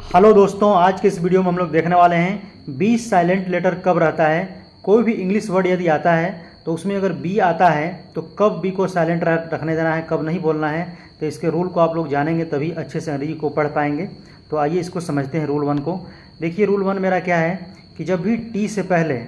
Hello दोस्तों, आज के इस वीडियो में हम लोग देखने वाले हैं बी साइलेंट लेटर कब रहता है। कोई भी इंग्लिश वर्ड यदि आता है तो उसमें अगर बी आता है तो कब बी को साइलेंट रखने देना है, कब नहीं बोलना है। तो इसके रूल को आप लोग जानेंगे तभी अच्छे से अंग्रेजी को पढ़ पाएंगे। तो आइए इसको समझते हैं रूल 1 को। देखिए रूल 1 मेरा क्या है कि जब भी टी से पहले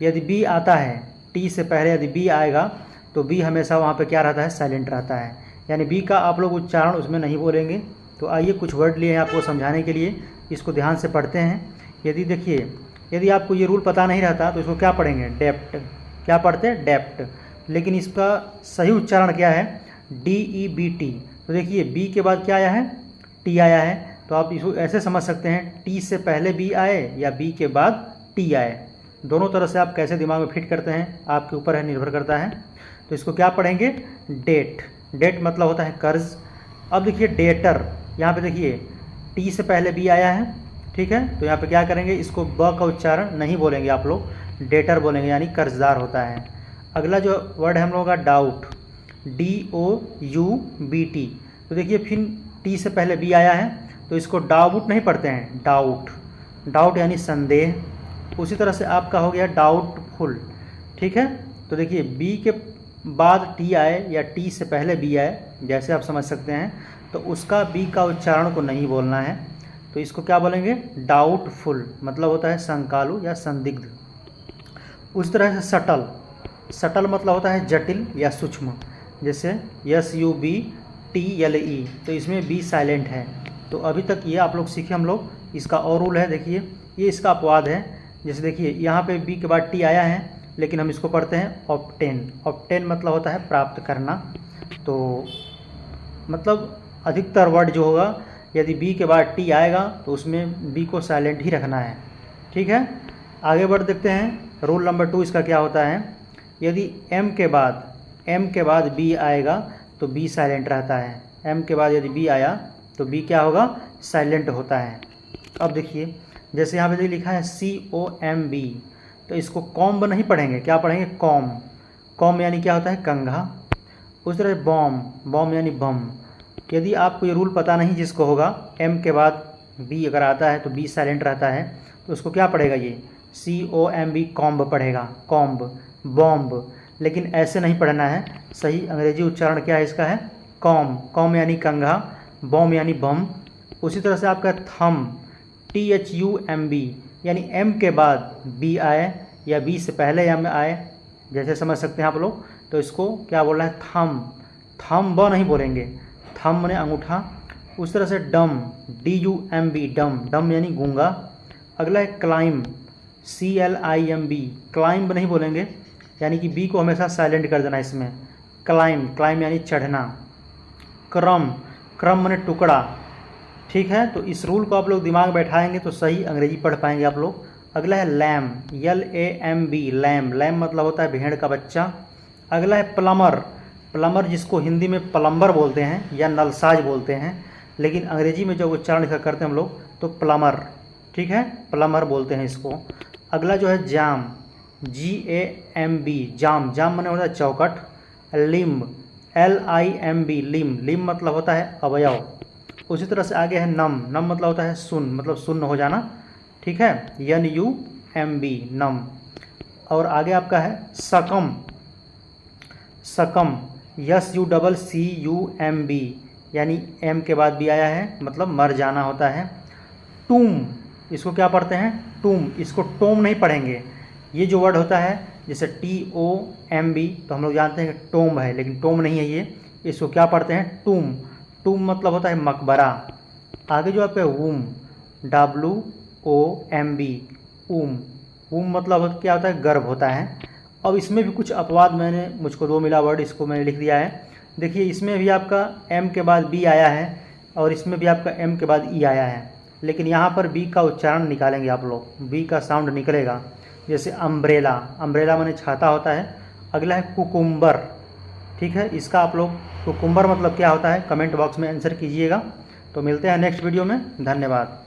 यदि बी आता है, टी से पहले यदि बी आएगा तो बी हमेशा वहाँ पर क्या रहता है, साइलेंट रहता है। यानी बी का आप लोग उच्चारण उसमें नहीं बोलेंगे। तो आइए कुछ वर्ड लिए हैं आपको समझाने के लिए, इसको ध्यान से पढ़ते हैं। यदि देखिए, यदि आपको ये रूल पता नहीं रहता तो इसको क्या पढ़ेंगे, डेप्ट। क्या पढ़ते हैं, डेप्ट। लेकिन इसका सही उच्चारण क्या है, DEBT। तो देखिए बी के बाद क्या आया है, टी आया है। तो आप इसको ऐसे समझ सकते हैं, टी से पहले बी आए या बी के बाद टी आए। दोनों तरह से आप कैसे दिमाग में फिट करते हैं आपके ऊपर है, निर्भर करता है। तो इसको क्या पढ़ेंगे, डेट। डेट मतलब होता है कर्ज। अब देखिए डेटर, यहाँ पे देखिए टी से पहले बी आया है, ठीक है। तो यहाँ पे क्या करेंगे, इसको ब का उच्चारण नहीं बोलेंगे आप लोग, डेटर बोलेंगे, यानी कर्जदार होता है। अगला जो वर्ड है हम लोगों का डाउट, DOUBT। तो देखिए फिर टी से पहले बी आया है तो इसको डाउट नहीं पढ़ते हैं, डाउट। डाउट यानी संदेह। उसी तरह से आपका हो गया डाउटफुल, ठीक है। तो देखिए बी के बाद टी आए या टी से पहले बी आए, जैसे आप समझ सकते हैं, तो उसका बी का उच्चारण को नहीं बोलना है। तो इसको क्या बोलेंगे, डाउटफुल, मतलब होता है शंकालु या संदिग्ध। उस तरह से सटल। सटल मतलब होता है जटिल या सूक्ष्म, जैसे SUBTLE। तो इसमें बी साइलेंट है। तो अभी तक ये आप लोग सीखे हम लोग। इसका और रूल है, देखिए ये इसका अपवाद है। जैसे देखिए यहाँ पे बी के बाद टी आया है लेकिन हम इसको पढ़ते हैं ऑब्टेन। ऑब्टेन मतलब होता है प्राप्त करना। तो मतलब अधिकतर वर्ड जो होगा, यदि बी के बाद टी आएगा तो उसमें बी को साइलेंट ही रखना है, ठीक है। आगे बढ़ देखते हैं। रूल नंबर 2 इसका क्या होता है, यदि एम के बाद बी आएगा तो बी साइलेंट रहता है। एम के बाद यदि बी आया तो बी क्या होगा, साइलेंट होता है। अब देखिए जैसे यहाँ पे लिखा है COMB, तो इसको कॉम्ब नहीं पढ़ेंगे, क्या पढ़ेंगे, कॉम। कॉम यानी क्या होता है, कंघा। उस तरह बॉम, बॉम यानी बम। यदि आपको ये रूल पता नहीं जिसको होगा, एम के बाद बी अगर आता है तो बी साइलेंट रहता है, तो उसको क्या पढ़ेगा, ये COMB, कॉम्ब पढ़ेगा, कॉम्ब, बॉम्ब। लेकिन ऐसे नहीं पढ़ना है, सही अंग्रेजी उच्चारण क्या है इसका है, कॉम। कॉम यानी कंघा, बॉम यानी बम। उसी तरह से आपका थम, THUMB, यानी एम के बाद बी आए या बी से पहले एम आए, जैसे समझ सकते हैं आप लोग। तो इसको क्या बोलना है, थम। थम ब नहीं बोलेंगे, थम माने अंगूठा। उस तरह से डम, DUMB, डम। डम यानी गूंगा। अगला है क्लाइम, CLIMB, क्लाइंब नहीं बोलेंगे, यानी कि बी को हमेशा साइलेंट कर देना इसमें। क्लाइम, क्लाइम यानी चढ़ना। क्रम, क्रम माने टुकड़ा, ठीक है। तो इस रूल को आप लोग दिमाग बैठाएंगे तो सही अंग्रेजी पढ़ पाएंगे आप लोग। अगला है लैम, LAMB, लैम। लैम मतलब होता है भेड़ का बच्चा। अगला है प्लमर। प्लमर जिसको हिंदी में प्लम्बर बोलते हैं या नलसाज बोलते हैं, लेकिन अंग्रेजी में जब उच्चारण इसका करते हैं हम लोग तो प्लमर, ठीक है, प्लमर बोलते हैं इसको। अगला जो है जाम, GAMB, जाम। जाम माने होता है चौकट। Limb, LIMB, limb. लिम्ब मतलब होता है अवयव। उसी तरह से आगे है नम। नम मतलब होता है सुन्न, मतलब सुन्न हो जाना, ठीक है, NUMB, नम। और आगे आपका है सकम। सकम, SUCCUMB, यानी एम के बाद भी आया है, मतलब मर जाना होता है। टूम, इसको क्या पढ़ते हैं, टूम। इसको टोम नहीं पढ़ेंगे। ये जो वर्ड होता है जैसे TOMB, तो हम लोग जानते हैं कि टोम है, लेकिन टोम नहीं है ये। इसको क्या पढ़ते हैं, टूम। टूम मतलब होता है मकबरा। आगे जो आपका वूम, WOMB, ऊम। ऊम मतलब क्या होता है, गर्भ होता है। अब इसमें भी कुछ अपवाद मैंने, मुझको 2 मिला वर्ड, इसको मैंने लिख दिया है। देखिए इसमें भी आपका एम के बाद बी आया है और इसमें भी आपका एम के बाद ई आया है, लेकिन यहाँ पर बी का उच्चारण निकालेंगे आप लोग, बी का साउंड निकलेगा। जैसे अम्ब्रेला, अम्ब्रेला माने छाता होता है। अगला है कुकुम्बर, ठीक है। इसका आप लोग कुकुम्बर मतलब क्या होता है कमेंट बॉक्स में आंसर कीजिएगा। तो मिलते हैं नेक्स्ट वीडियो में, धन्यवाद।